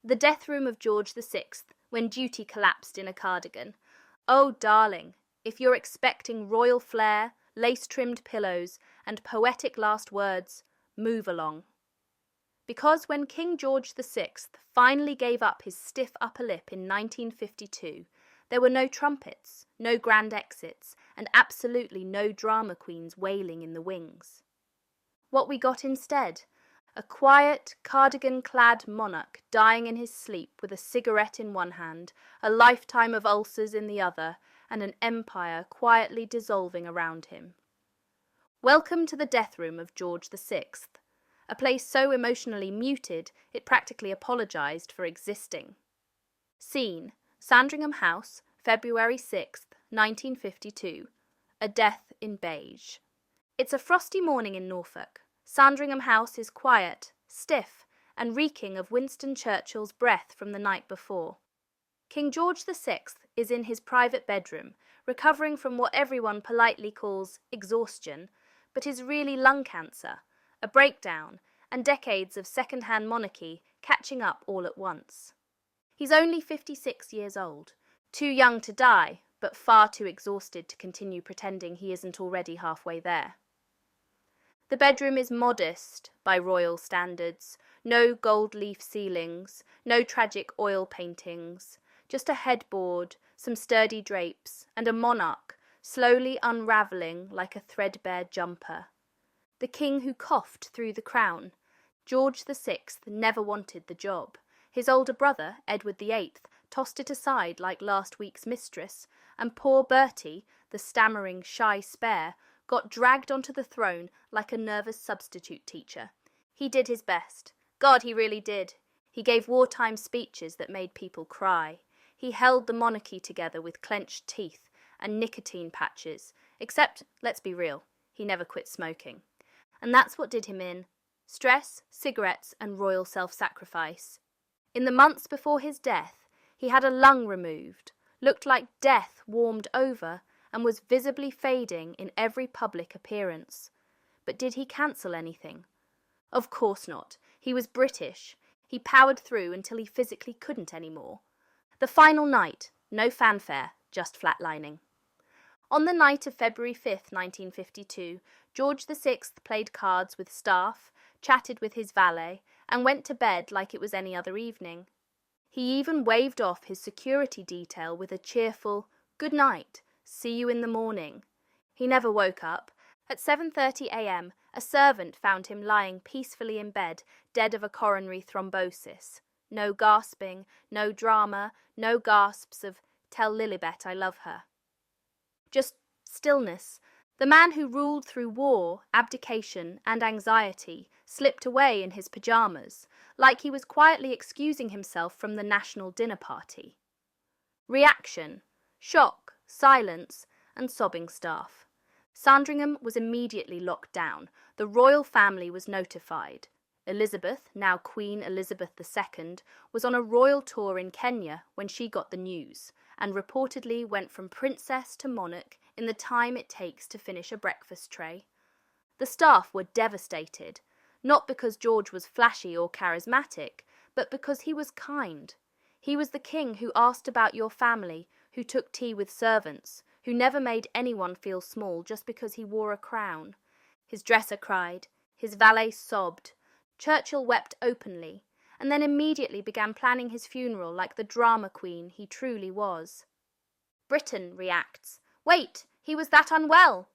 The death room of George VI, when duty collapsed in a cardigan. Oh, darling, if you're expecting royal flair, lace-trimmed pillows, and poetic last words, move along. Because when King George VI finally gave up his stiff upper lip in 1952, there were no trumpets, no grand exits, and absolutely no drama queens wailing in the wings. What we got instead? A quiet, cardigan-clad monarch dying in his sleep with a cigarette in one hand, a lifetime of ulcers in the other, and an empire quietly dissolving around him. Welcome to the death room of George VI, a place so emotionally muted it practically apologised for existing. Scene: Sandringham House, February 6th, 1952. A death in beige. It's a frosty morning in Norfolk. Sandringham House is quiet, stiff, and reeking of Winston Churchill's breath from the night before. King George VI is in his private bedroom, recovering from what everyone politely calls exhaustion, but is really lung cancer, a breakdown, and decades of second-hand monarchy catching up all at once. He's only 56 years old, too young to die, but far too exhausted to continue pretending he isn't already halfway there. The bedroom is modest by royal standards, no gold leaf ceilings, no tragic oil paintings, just a headboard, some sturdy drapes, and a monarch slowly unravelling like a threadbare jumper. The king who coughed through the crown. George VI never wanted the job. His older brother, Edward VIII, tossed it aside like last week's mistress, and poor Bertie, the stammering, shy spare, got dragged onto the throne like a nervous substitute teacher. He did his best. God, he really did. He gave wartime speeches that made people cry. He held the monarchy together with clenched teeth and nicotine patches, except, let's be real, he never quit smoking. And that's what did him in. Stress, cigarettes, and royal self-sacrifice. In the months before his death, he had a lung removed, looked like death warmed over, and was visibly fading in every public appearance. But did he cancel anything? Of course not. He was British. He powered through until he physically couldn't anymore. The final night, no fanfare, just flatlining. On the night of February 5th, 1952, George VI played cards with staff, chatted with his valet, and went to bed like it was any other evening. He even waved off his security detail with a cheerful, "Good night, see you in the morning." He never woke up. At 7:30 a.m, a servant found him lying peacefully in bed, dead of a coronary thrombosis. No gasping, no drama, no gasps of, "Tell Lilibet I love her." Just stillness. The man who ruled through war, abdication, and anxiety slipped away in his pajamas, like he was quietly excusing himself from the national dinner party. Reaction: shock, silence, and sobbing staff. Sandringham was immediately locked down. The royal family was notified. Elizabeth, now Queen Elizabeth II, was on a royal tour in Kenya when she got the news, and reportedly went from princess to monarch in the time it takes to finish a breakfast tray. The staff were devastated, not because George was flashy or charismatic, but because he was kind. He was the king who asked about your family, who took tea with servants, who never made anyone feel small just because he wore a crown. His dresser cried, his valet sobbed, Churchill wept openly, and then immediately began planning his funeral like the drama queen he truly was. Britain reacts, "Wait, he was that unwell!"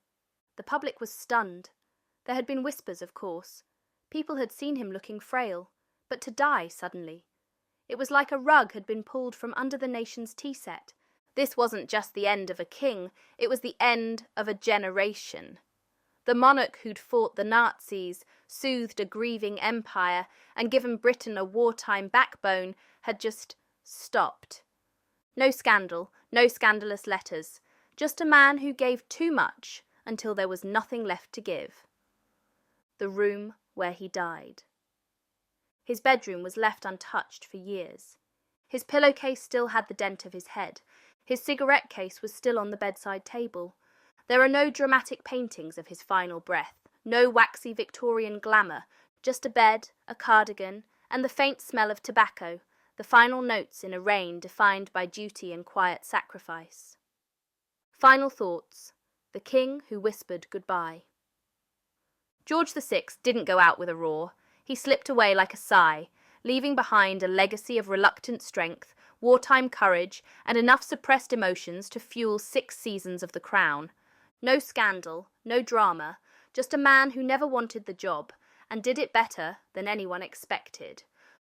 The public was stunned. There had been whispers, of course. People had seen him looking frail, but to die suddenly. It was like a rug had been pulled from under the nation's tea set. This wasn't just the end of a king, it was the end of a generation. The monarch who'd fought the Nazis, soothed a grieving empire, and given Britain a wartime backbone had just stopped. No scandal, no scandalous letters, just a man who gave too much until there was nothing left to give. The room where he died. His bedroom was left untouched for years. His pillowcase still had the dent of his head. His cigarette case was still on the bedside table. There are no dramatic paintings of his final breath, no waxy Victorian glamour, just a bed, a cardigan, and the faint smell of tobacco, the final notes in a reign defined by duty and quiet sacrifice. Final thoughts. The king who whispered goodbye. George VI didn't go out with a roar. He slipped away like a sigh, leaving behind a legacy of reluctant strength, wartime courage, and enough suppressed emotions to fuel 6 seasons of the crown. No scandal, no drama, just a man who never wanted the job, and did it better than anyone expected.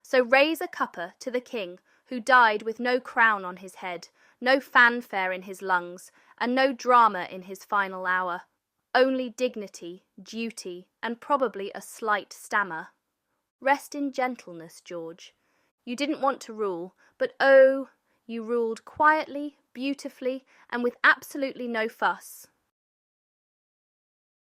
So raise a cuppa to the king who died with no crown on his head, no fanfare in his lungs, and no drama in his final hour. Only dignity, duty, and probably a slight stammer. Rest in gentleness, George. You didn't want to rule, but oh, you ruled quietly, beautifully, and with absolutely no fuss.